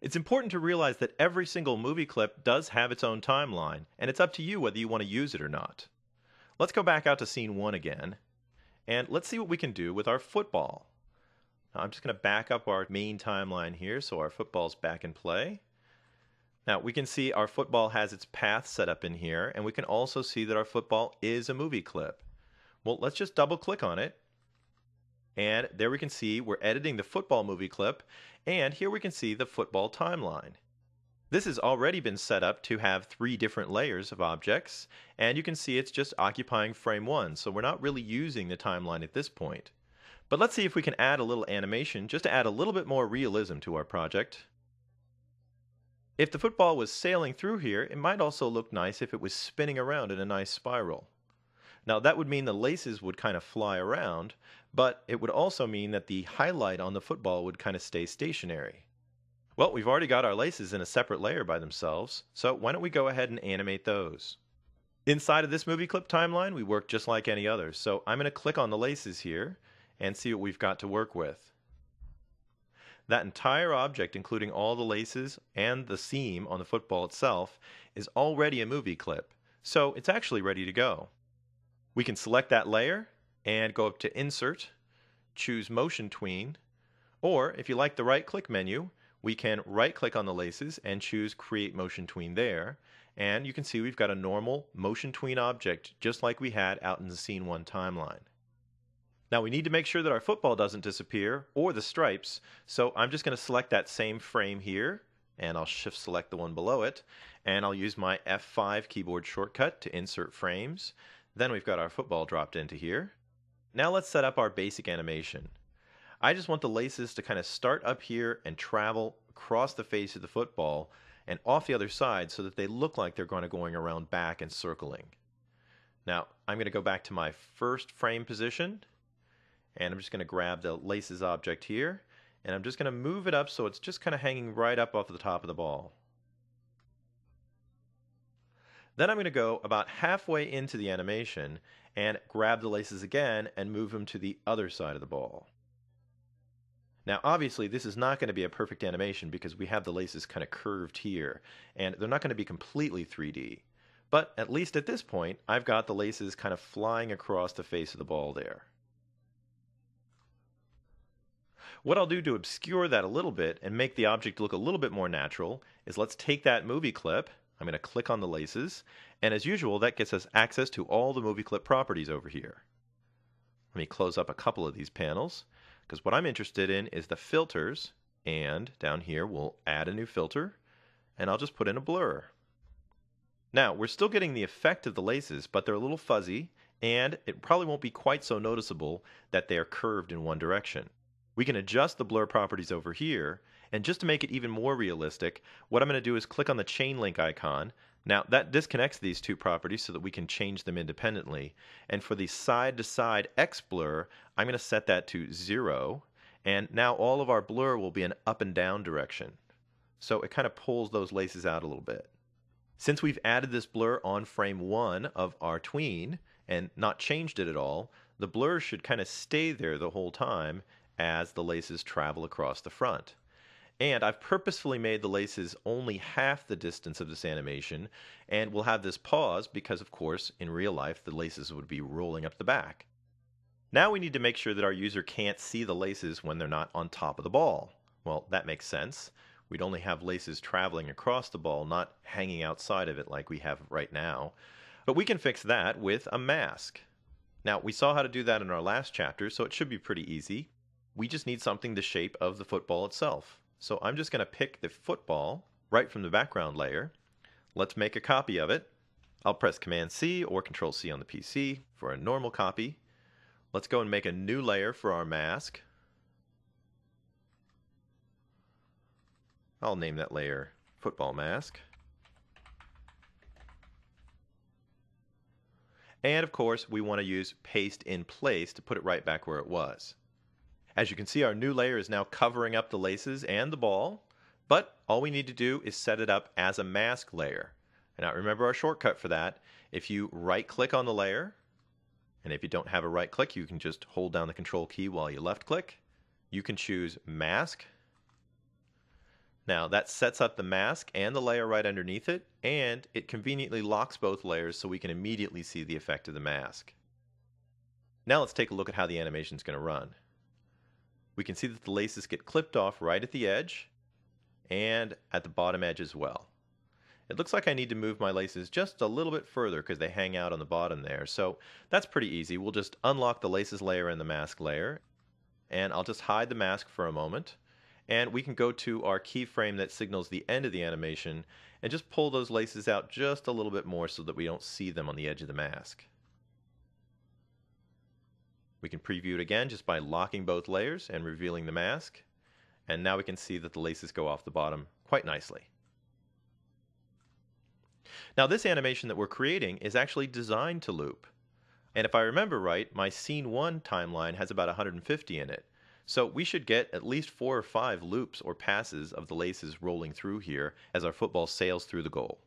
It's important to realize that every single movie clip does have its own timeline, and it's up to you whether you want to use it or not. Let's go back out to scene 1 again, and let's see what we can do with our football. Now, I'm just going to back up our main timeline here so our football's back in play. Now, we can see our football has its path set up in here, and we can also see that our football is a movie clip. Well, let's just double click on it. And there we can see we're editing the football movie clip, and here we can see the football timeline. This has already been set up to have 3 different layers of objects, and you can see it's just occupying frame 1, so we're not really using the timeline at this point. But let's see if we can add a little animation just to add a little bit more realism to our project. If the football was sailing through here, it might also look nice if it was spinning around in a nice spiral. Now that would mean the laces would kind of fly around, but it would also mean that the highlight on the football would kind of stay stationary. Well, we've already got our laces in a separate layer by themselves, so why don't we go ahead and animate those? Inside of this movie clip timeline, we work just like any other, so I'm going to click on the laces here and see what we've got to work with. That entire object, including all the laces and the seam on the football itself, is already a movie clip, so it's actually ready to go. We can select that layer and go up to Insert, choose Motion Tween, or if you like the right-click menu, we can right-click on the laces and choose Create Motion Tween there, and you can see we've got a normal Motion Tween object just like we had out in the Scene 1 timeline. Now we need to make sure that our football doesn't disappear, or the stripes, so I'm just going to select that same frame here, and I'll Shift select the one below it, and I'll use my F5 keyboard shortcut to insert frames. Then we've got our football dropped into here. Now let's set up our basic animation. I just want the laces to kind of start up here and travel across the face of the football and off the other side so that they look like they're going around back and circling. Now I'm going to go back to my first frame position, and I'm just going to grab the laces object here, and I'm just going to move it up so it's just kind of hanging right up off the top of the ball. Then I'm going to go about halfway into the animation and grab the laces again and move them to the other side of the ball. Now obviously this is not going to be a perfect animation because we have the laces kind of curved here, and they're not going to be completely 3D. But at least at this point, I've got the laces kind of flying across the face of the ball there. What I'll do to obscure that a little bit and make the object look a little bit more natural is let's take that movie clip. I'm going to click on the laces, and as usual, that gets us access to all the movie clip properties over here. Let me close up a couple of these panels, because what I'm interested in is the filters, and down here we'll add a new filter, and I'll just put in a blur. Now, we're still getting the effect of the laces, but they're a little fuzzy, and it probably won't be quite so noticeable that they are curved in one direction. We can adjust the blur properties over here, and just to make it even more realistic, what I'm going to do is click on the chain link icon. Now that disconnects these two properties so that we can change them independently. And for the side-to-side X blur, I'm going to set that to 0, and now all of our blur will be an up and down direction. So it kind of pulls those laces out a little bit. Since we've added this blur on frame 1 of our tween and not changed it at all, the blur should kind of stay there the whole time as the laces travel across the front. And I've purposefully made the laces only half the distance of this animation, and we'll have this pause because, of course, in real life, the laces would be rolling up the back. Now we need to make sure that our user can't see the laces when they're not on top of the ball. Well, that makes sense. We'd only have laces traveling across the ball, not hanging outside of it like we have right now. But we can fix that with a mask. Now, we saw how to do that in our last chapter, so it should be pretty easy. We just need something the shape of the football itself. So I'm just going to pick the football right from the background layer. Let's make a copy of it. I'll press Command-C or Control-C on the PC for a normal copy. Let's go and make a new layer for our mask. I'll name that layer Football Mask. And of course, we want to use Paste in Place to put it right back where it was. As you can see, our new layer is now covering up the laces and the ball, but all we need to do is set it up as a mask layer. Now remember our shortcut for that. If you right-click on the layer, and if you don't have a right-click, you can just hold down the Control key while you left-click. You can choose Mask. Now that sets up the mask and the layer right underneath it, and it conveniently locks both layers so we can immediately see the effect of the mask. Now let's take a look at how the animation is going to run. We can see that the laces get clipped off right at the edge and at the bottom edge as well. It looks like I need to move my laces just a little bit further because they hang out on the bottom there. So that's pretty easy. We'll just unlock the laces layer and the mask layer, and I'll just hide the mask for a moment. And we can go to our keyframe that signals the end of the animation and just pull those laces out just a little bit more so that we don't see them on the edge of the mask. We can preview it again just by locking both layers and revealing the mask. And now we can see that the laces go off the bottom quite nicely. Now this animation that we're creating is actually designed to loop. And if I remember right, my Scene 1 timeline has about 150 in it. So we should get at least 4 or 5 loops or passes of the laces rolling through here as our football sails through the goal.